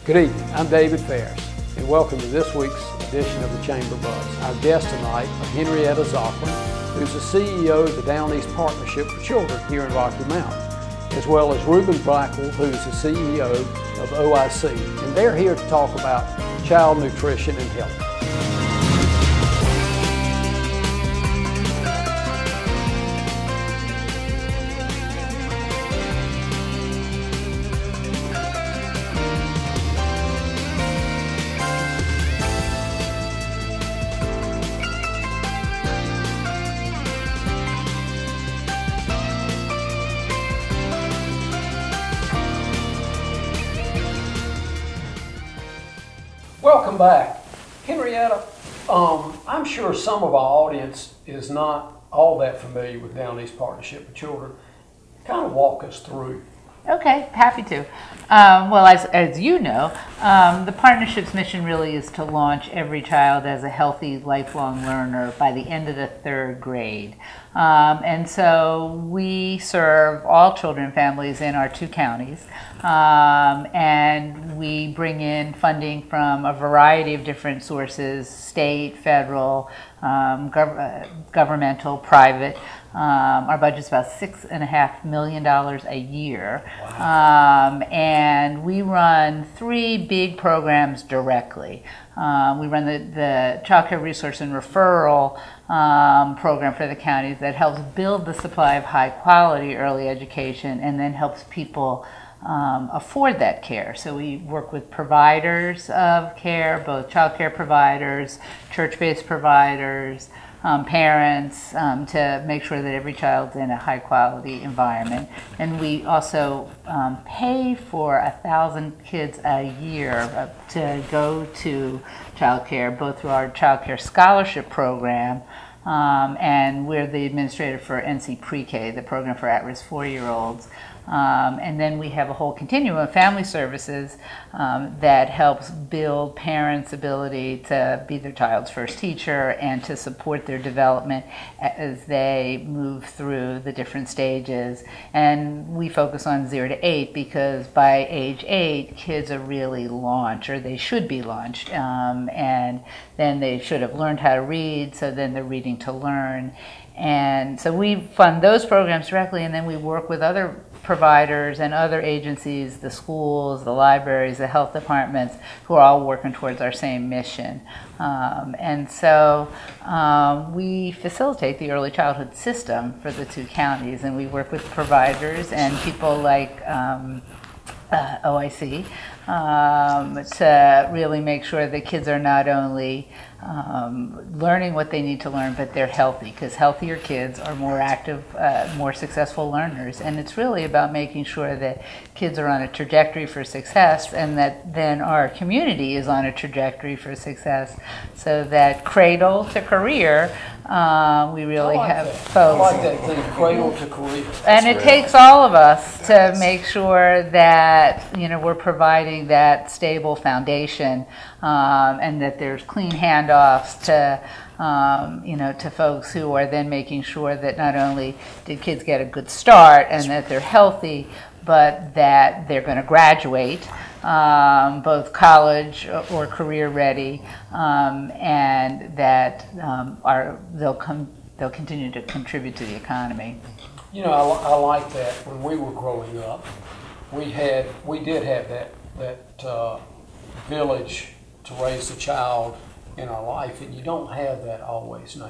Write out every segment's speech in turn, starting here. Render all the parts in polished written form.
Good evening, I'm David Ferris, and welcome to this week's edition of the Chamber Buzz. Our guest tonight is Henrietta Zockland, who's the CEO of the Down East Partnership for Children here in Rocky Mount, as well as Ruben Blackwell, who's the CEO of OIC, and they're here to talk about child nutrition and health. Welcome back. Henrietta, I'm sure some of our audience is not all that familiar with Down East Partnership for Children. Kind of walk us through. Okay, happy to. Well, as you know, the partnership's mission really is to launch every child as a healthy, lifelong learner by the end of the 3rd grade. And so we serve all children and families in our 2 counties, and we bring in funding from a variety of different sources: state, federal, governmental, private. Our budget's about $6.5 million a year. Wow. And we run 3 big programs directly. We run the Child Care Resource and Referral program for the counties that helps build the supply of high quality early education and then helps people afford that care. So we work with providers of care, both child care providers, church-based providers, parents, to make sure that every child's in a high quality environment. And we also pay for 1,000 kids a year to go to child care, both through our child care scholarship program, and we're the administrator for NC Pre-K, the program for at-risk 4-year-olds. And then we have a whole continuum of family services that helps build parents' ability to be their child's first teacher and to support their development as they move through the different stages. And we focus on 0 to 8 because by age 8, kids are really launched, or they should be launched, and then they should have learned how to read, so then they're reading to learn. And so we fund those programs directly, and then we work with other providers and other agencies, the schools, the libraries, the health departments, who are all working towards our same mission. And so we facilitate the early childhood system for the 2 counties, and we work with providers and people like OIC to really make sure that kids are not only learning what they need to learn, but they're healthy, because healthier kids are more active, more successful learners. And it's really about making sure that kids are on a trajectory for success, and that then our community is on a trajectory for success, so that cradle to career, we really have folks. I like that thing, cradle to career. And it takes all of us to make sure that, you know, we're providing that stable foundation, and that there's clean handoffs to, you know, to folks who are then making sure that not only did kids get a good start and that they're healthy, but that they're going to graduate, both college or career ready, and that they'll continue to contribute to the economy. You know, I like that. When we were growing up, we did have that village to raise a child in our life, and you don't have that always now.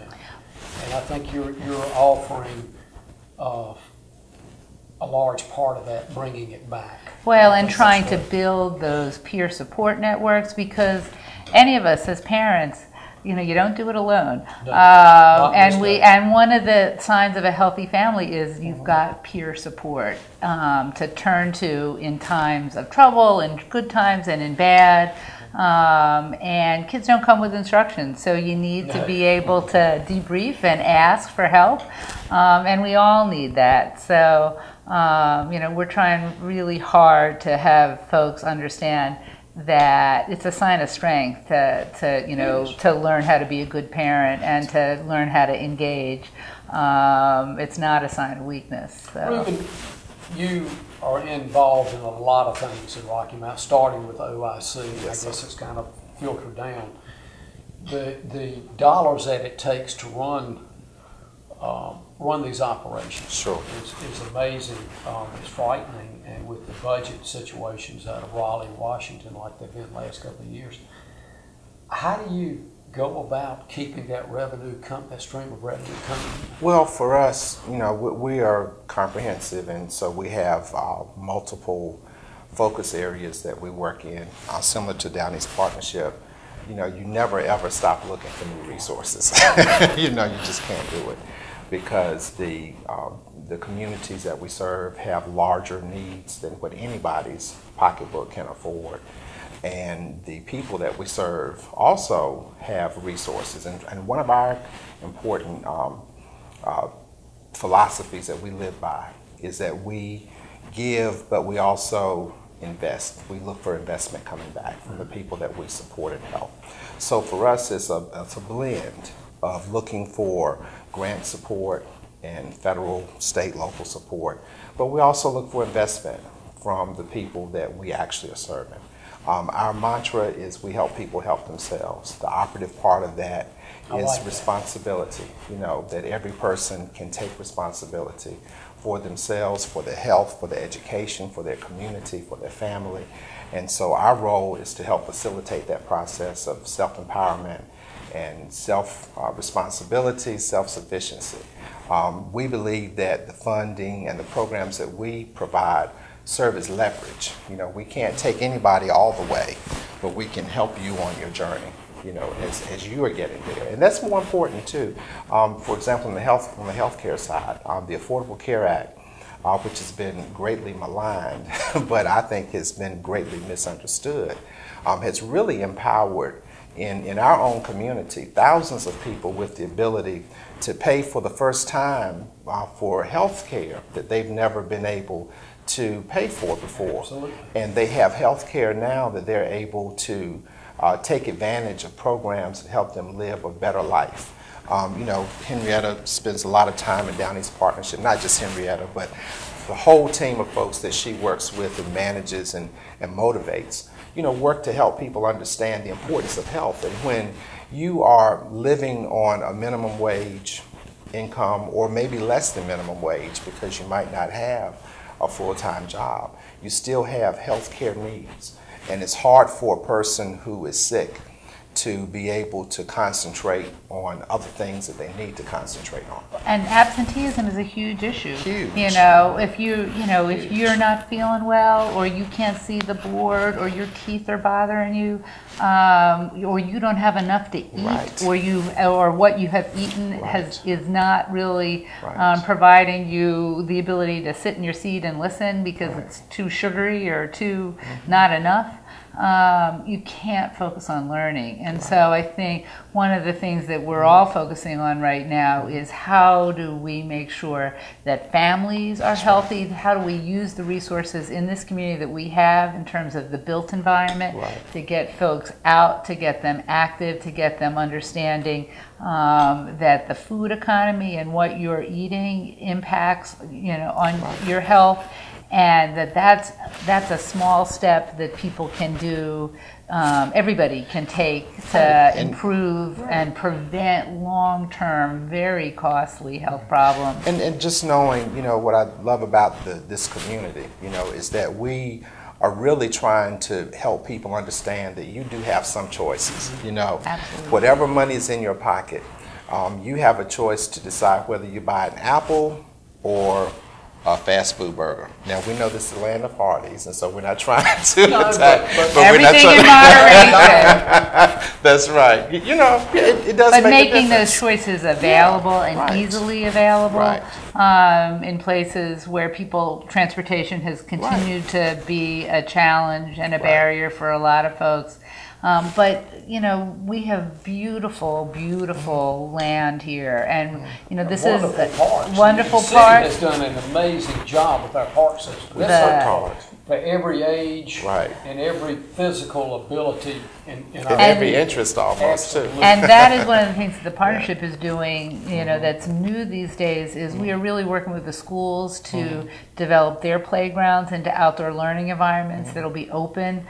And I think you're offering a large part of that, bringing it back. Well, and trying to build those peer support networks, because any of us as parents, you know, you don't do it alone. No, and one of the signs of a healthy family is you've got peer support to turn to in times of trouble, in good times and in bad. And kids don't come with instructions, so you need to be able to debrief and ask for help, and we all need that. So you know, we're trying really hard to have folks understand that it's a sign of strength to you know, to learn how to be a good parent and to learn how to engage. It's not a sign of weakness. So. Ruben, you are involved in a lot of things in Rocky Mount, starting with OIC. Yes, I guess it's kind of filtered down. The dollars that it takes to run these operations Sure. is amazing. It's frightening, and with the budget situations out of Raleigh, Washington, like they've been the last couple of years, how do you go about keeping that that stream of revenue coming in? Well, for us, we are comprehensive, and so we have multiple focus areas that we work in, similar to Down East Partnership. You never ever stop looking for new resources. You just can't do it, because the communities that we serve have larger needs than what anybody's pocketbook can afford. And the people that we serve also have resources. And one of our important philosophies that we live by is that we give, but we also invest. We look for investment coming back from the people that we support and help. So for us, it's a blend of looking for grant support and federal, state, local support. But we also look for investment from the people that we actually are serving. Our mantra is we help people help themselves. The operative part of that is responsibility, that every person can take responsibility for themselves, for their health, for their education, for their community, for their family. And so our role is to help facilitate that process of self-empowerment and self-responsibility, self-sufficiency. We believe that the funding and the programs that we provide serve as leverage. We can't take anybody all the way, but we can help you on your journey, as you are getting there. And that's more important too. For example, on the healthcare side, the Affordable Care Act, which has been greatly maligned, but I think has been greatly misunderstood, has really empowered in our own community thousands of people with the ability to pay for the first time for health care that they've never been able to pay for before. Absolutely. And they have health care now that they're able to take advantage of programs that help them live a better life. Henrietta spends a lot of time in Down East Partnership, not just Henrietta, but the whole team of folks that she works with and manages and motivates, work to help people understand the importance of health. And when you are living on a minimum wage income, or maybe less than minimum wage because you might not have a full-time job, you still have health care needs. And it's hard for a person who is sick to be able to concentrate on other things that they need to concentrate on. And absenteeism is a huge issue. Huge. If you're not feeling well, or you can't see the board, or your teeth are bothering you, or you don't have enough to eat, Right. or what you have eaten Right. is not really Right. providing you the ability to sit in your seat and listen because Right. it's too sugary or too not enough. You can't focus on learning. And so I think one of the things that we're all focusing on right now is how do we make sure that families are healthy? How do we use the resources in this community that we have in terms of the built environment to get folks out, to get them active, to get them understanding that the food economy and what you're eating impacts on your health. And that's a small step that people can do, everybody can take to improve and prevent long-term, very costly health problems. And just knowing, what I love about this community, is that we are really trying to help people understand that you do have some choices. Absolutely. Whatever money is in your pocket, you have a choice to decide whether you buy an apple or a fast food burger. Now, we know this is the land of parties, and so we're not trying to attack, but we're not everything trying in moderation. That's right. It does But make a making those difference. choices available and Right. easily available Right. in places where transportation has continued to be a challenge and a barrier for a lot of folks. But we have beautiful, beautiful land here, and this is wonderful parks. wonderful the city parks. has done an amazing job with our park system. Worked hard. for every age Right. and every physical ability in In our every interest almost, too. Absolutely. And that is one of the things that the partnership is doing, that's new these days, is we are really working with the schools to develop their playgrounds into outdoor learning environments that'll be open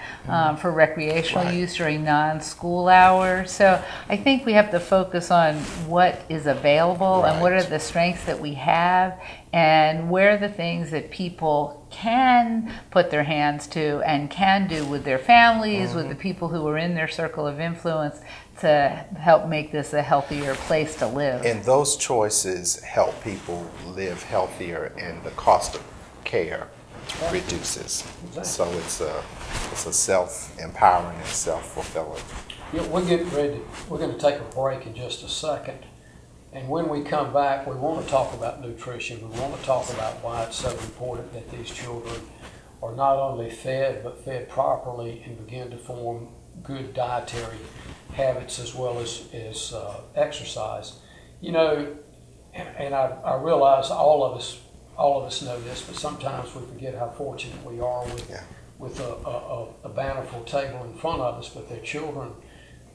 for recreational use during non-school hours. So I think we have to focus on what is available and what are the strengths that we have, and where are the things that people can put their hands to and can do with their families, with the people who are in their circle of influence, to help make this a healthier place to live. And those choices help people live healthier, and the cost of care reduces. Exactly. So it's a self-empowering and self-fulfilling. Yeah, we're getting ready. We're going to take a break in just a second. And when we come back, we want to talk about nutrition. We want to talk about why it's so important that these children are not only fed, but fed properly and begin to form good dietary habits as well as exercise. And I realize all of us know this, but sometimes we forget how fortunate we are with a bountiful table in front of us, but they're children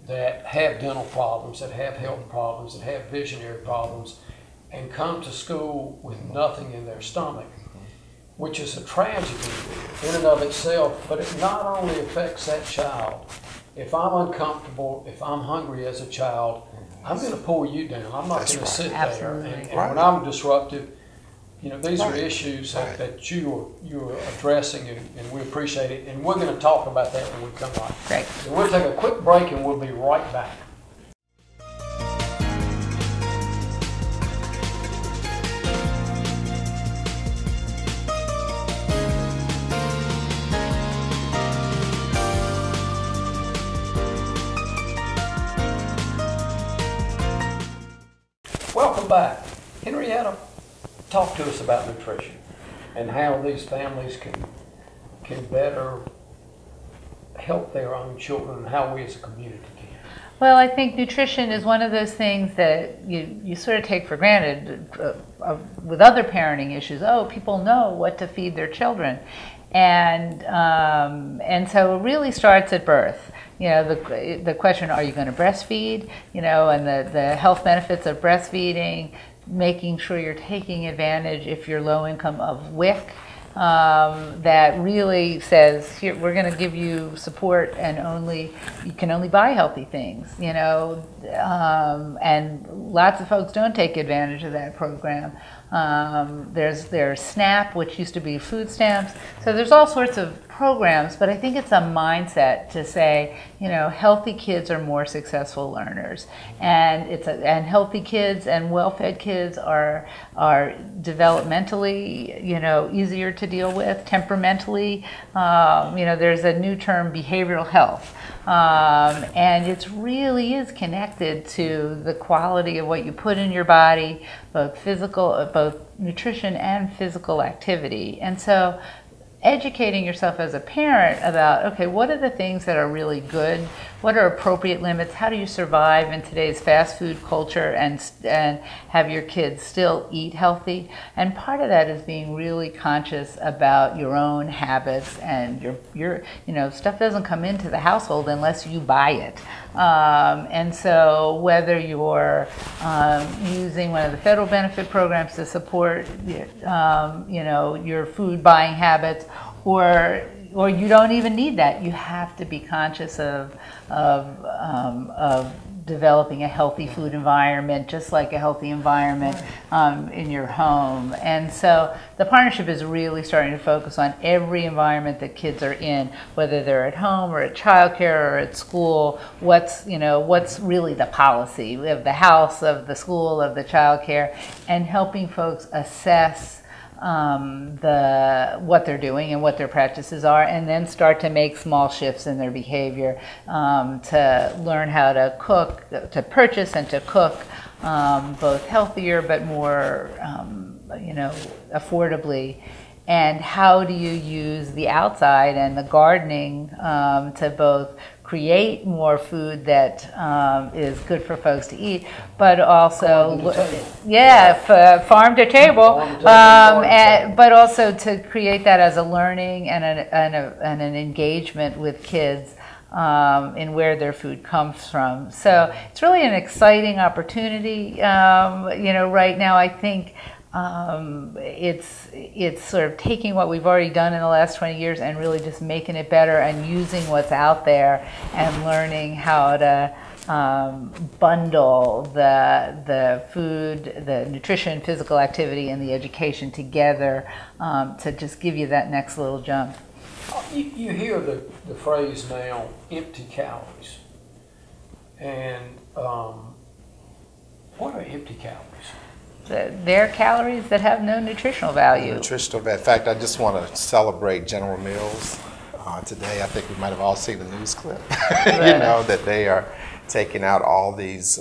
that have dental problems, that have health problems, that have visionary problems, and come to school with nothing in their stomach, which is a tragedy in and of itself, but it not only affects that child. If I'm uncomfortable, if I'm hungry as a child, I'm going to pull you down. I'm not going to sit there. And when I'm disruptive, these are issues that you're addressing, and we appreciate it. And we're going to talk about that when we come back. Great. So we'll take a quick break, and we'll be right back. Welcome back. Henrietta, talk to us about nutrition and how these families can better help their own children, and how we as a community can. Well, I think nutrition is one of those things that you sort of take for granted with other parenting issues. Oh, people know what to feed their children. And so it really starts at birth. The question, are you going to breastfeed? And the health benefits of breastfeeding, making sure you're taking advantage, if you're low income, of WIC, that really says, here, we're going to give you support, and you can only buy healthy things, and lots of folks don't take advantage of that program. There's SNAP, which used to be food stamps. So there's all sorts of programs, but I think it's a mindset to say, healthy kids are more successful learners, and healthy kids and well-fed kids are developmentally, easier to deal with, temperamentally. There's a new term, behavioral health, and it really is connected to the quality of what you put in your body, both nutrition and physical activity. And so educating yourself as a parent about, okay, what are the things that are really good? What are appropriate limits? How do you survive in today's fast food culture and have your kids still eat healthy? And part of that is being really conscious about your own habits, and your stuff doesn't come into the household unless you buy it. And so whether you're using one of the federal benefit programs to support your food buying habits, or you don't even need that, you have to be conscious of developing a healthy food environment, just like a healthy environment in your home. And so the partnership is really starting to focus on every environment that kids are in, whether they're at home or at childcare or at school. What's really the policy of the house, of the school, of the childcare, and helping folks assess what they're doing and what their practices are, and then start to make small shifts in their behavior, to learn how to cook, to purchase and to cook both healthier but more affordably. And how do you use the outside and the gardening to both create more food that is good for folks to eat, but also, farm to table, but also to create that as a learning and an engagement with kids in where their food comes from. So it's really an exciting opportunity. Right now I think it's sort of taking what we've already done in the last 20 years and really just making it better and using what's out there and learning how to bundle the food, the nutrition, physical activity, and the education together to just give you that next little jump. You hear the phrase now, empty calories. And what are empty calories? They're calories that have no nutritional value. Nutritional value. In fact, I just want to celebrate General Mills today. I think we might have all seen the news clip, that they are taking out all these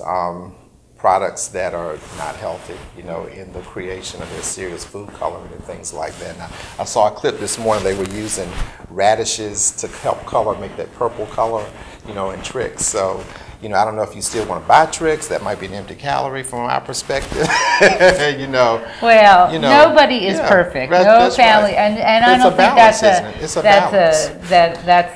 products that are not healthy, in the creation of their serious food coloring and things like that. Now, I saw a clip this morning. They were using radishes to help color, make that purple color, in Trix. So, I don't know if you still want to buy Trix. That might be an empty calorie from our perspective. Well, nobody is perfect. No family, right. and I don't think that's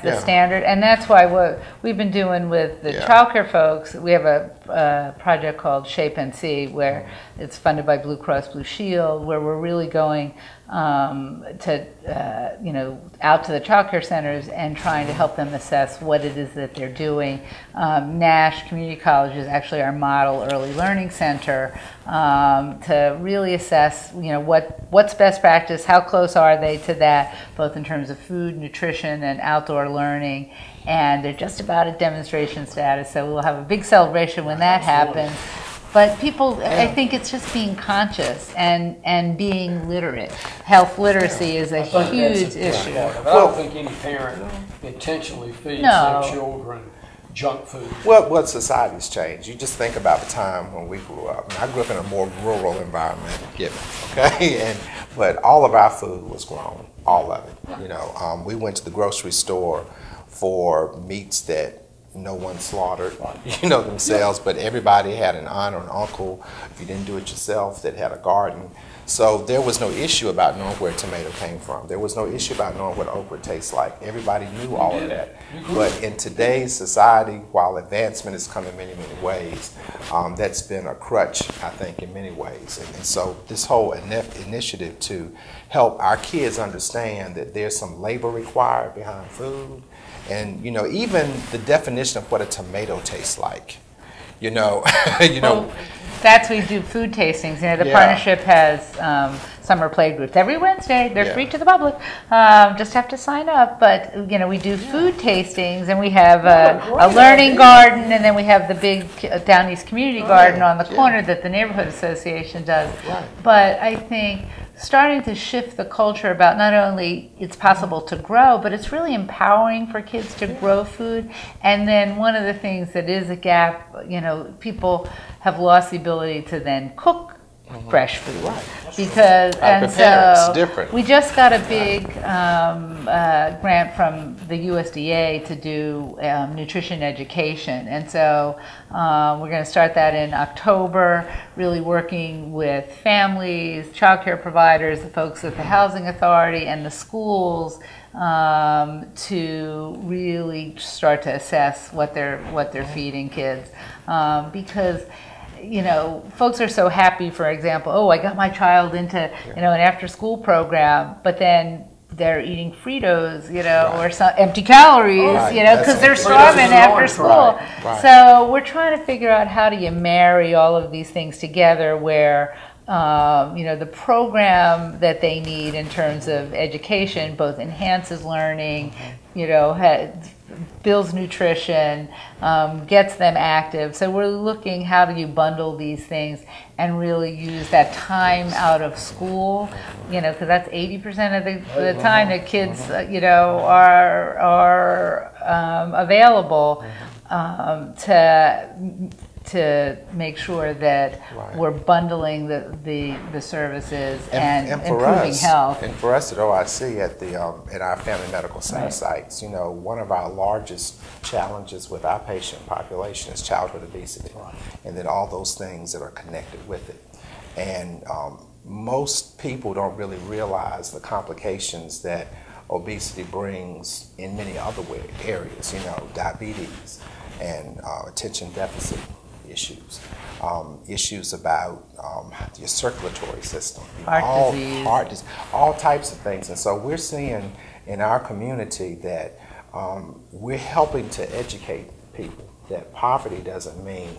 the standard, and that's why what we've been doing with the childcare folks. We have a project called Shape and See, where it's funded by Blue Cross Blue Shield, where we're really going out to the childcare centers and trying to help them assess what it is that they're doing. Nash Community College is actually our model early learning center to really assess, what's best practice, how close are they to that, both in terms of food, nutrition, and outdoor learning. And they're just about at demonstration status, so we'll have a big celebration when that happens. But people, I think it's just being conscious and being literate. Health literacy is a huge issue. I don't think any parent intentionally feeds their children junk food. Well, what society's changed. You just think about the time when we grew up. I grew up in a more rural environment, but all of our food was grown, all of it. We went to the grocery store for meats that no one slaughtered, themselves, but everybody had an aunt or an uncle, if you didn't do it yourself, that had a garden. So there was no issue about knowing where tomato came from. There was no issue about knowing what okra tastes like. Everybody knew all of that. But in today's society, while advancement has come in many, many ways, that's been a crutch, I think, in many ways. And so this whole initiative to help our kids understand that there's some labor required behind food, and even the definition of what a tomato tastes like, That's we do food tastings. The partnership has summer play groups every Wednesday. They're free to the public. Just have to sign up. But we do food tastings, and we have a learning garden, and then we have the big Down East Community Garden on the corner that the neighborhood association does. But I think starting to shift the culture about not only it's possible to grow, but it's really empowering for kids to grow food. And then one of the things that is a gap, people have lost the ability to then cook fresh food, because we just got a big grant from the USDA to do nutrition education, and so we're going to start that in October, really working with families, childcare providers, the folks at the Housing Authority, and the schools to really start to assess what they're feeding kids, because folks are so happy, for example, I got my child into, an after-school program, but then they're eating Fritos, or some empty calories, because they're starving after school. So we're trying to figure out how do you marry all of these things together where, the program that they need in terms of education both enhances learning, builds nutrition, gets them active. So we're looking, how do you bundle these things and really use that time out of school, because that's 80% of the time that kids, are available to to make sure that Right. we're bundling the services and for improving us, health. And for us at OIC, at our Family Medical Center Right. sites, one of our largest challenges with our patient population is childhood obesity, and then all those things that are connected with it. And most people don't really realize the complications that obesity brings in many other areas, diabetes and attention deficit issues, issues about your circulatory system, Heart disease. All types of things. And so we're seeing in our community that we're helping to educate people that poverty doesn't mean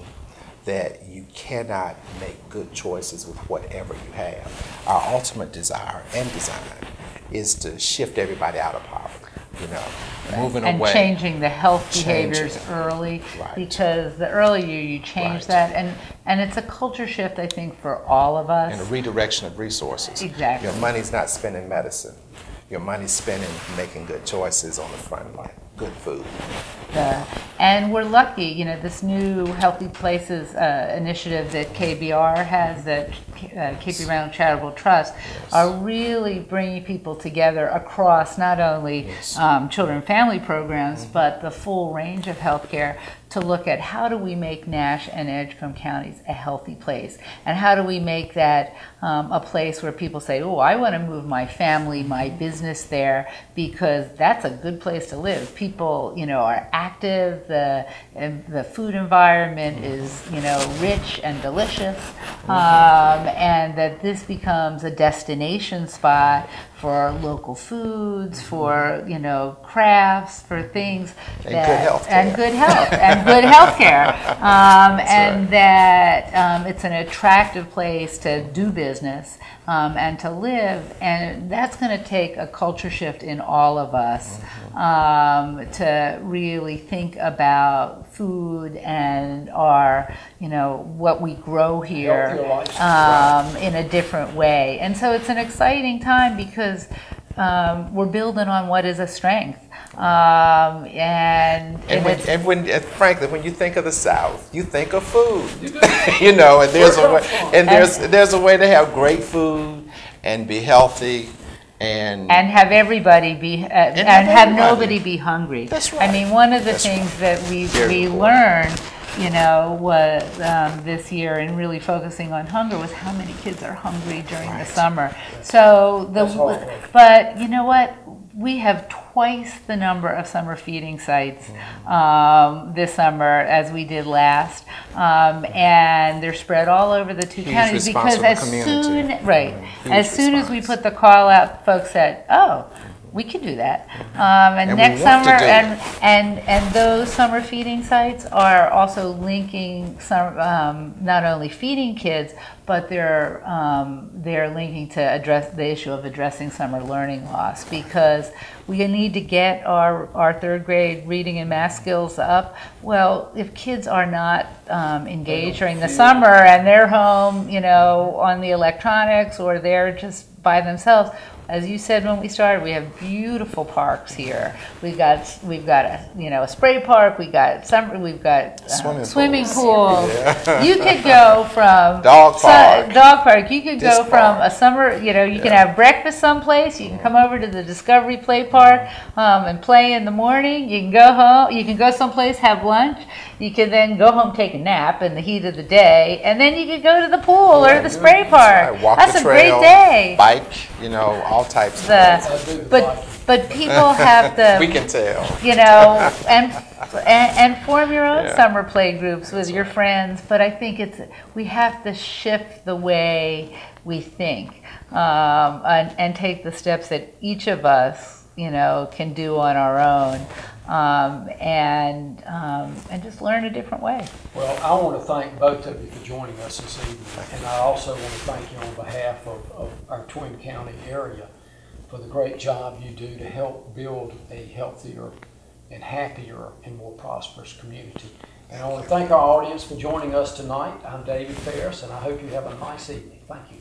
that you cannot make good choices with whatever you have. Our ultimate desire and design is to shift everybody out of poverty. Moving and away. changing the health Changing behaviors it. early, Right. because the earlier you change Right. that, and it's a culture shift, I think, for all of us. And a redirection of resources. Exactly. Your money's not spent in medicine. Your money's spent in making good choices on the front line, good food. And we're lucky, this new Healthy Places initiative that KBR has, that KP Reynolds Charitable Trust, are really bringing people together across not only children and family programs, but the full range of healthcare, to look at how do we make Nash and Edgecombe counties a healthy place, and how do we make that a place where people say, oh, I want to move my family, my business there, because that's a good place to live. People, are active, the food environment is, rich and delicious, and that this becomes a destination spot for local foods, for, crafts, for things And good health care. and good health and good health care, and right. that it's an attractive place to do business and to live, and that's going to take a culture shift in all of us to really think about food and our, what we grow here Healthier lifestyle. in a different way. And so it's an exciting time because we're building on what is a strength. Frankly, when you think of the South, you think of food. And there's a way to have great food and be healthy and have everybody be and have nobody be hungry. That's right. I mean, one of the That's things that we important. learned, was this year, and really focusing on hunger, was how many kids are hungry during the summer. So but you know what? We have twice the number of summer feeding sites this summer as we did last, and they're spread all over the two counties, because as soon as we put the call out, folks said, "Oh, we could do that," and next summer, and those summer feeding sites are also linking some, not only feeding kids, but they're linking to address the issue of addressing summer learning loss, because we need to get our third grade reading and math skills up. Well, if kids are not engaged during the summer and they're home, on the electronics, or they're just by themselves. As you said when we started, we have beautiful parks here. We've got a spray park. We've got swimming pools. Yeah. You could go from dog park. You could go from a summer. You can have breakfast someplace. You can come over to the Discovery Play Park and play in the morning. You can go home. You can go someplace, have lunch. You can then go home, take a nap in the heat of the day, and then you could go to the pool or the spray park. Right. Walk That's the a trail, great day. Bike, all types of things. But people have to We can tell. and form your own summer play groups with your friends. But I think we have to shift the way we think and take the steps that each of us can do on our own, and just learn a different way. Well, I want to thank both of you for joining us this evening, and I also want to thank you on behalf of our Twin County area for the great job you do to help build a healthier and happier and more prosperous community. And I want to thank our audience for joining us tonight. I'm David Ferris, and I hope you have a nice evening. Thank you.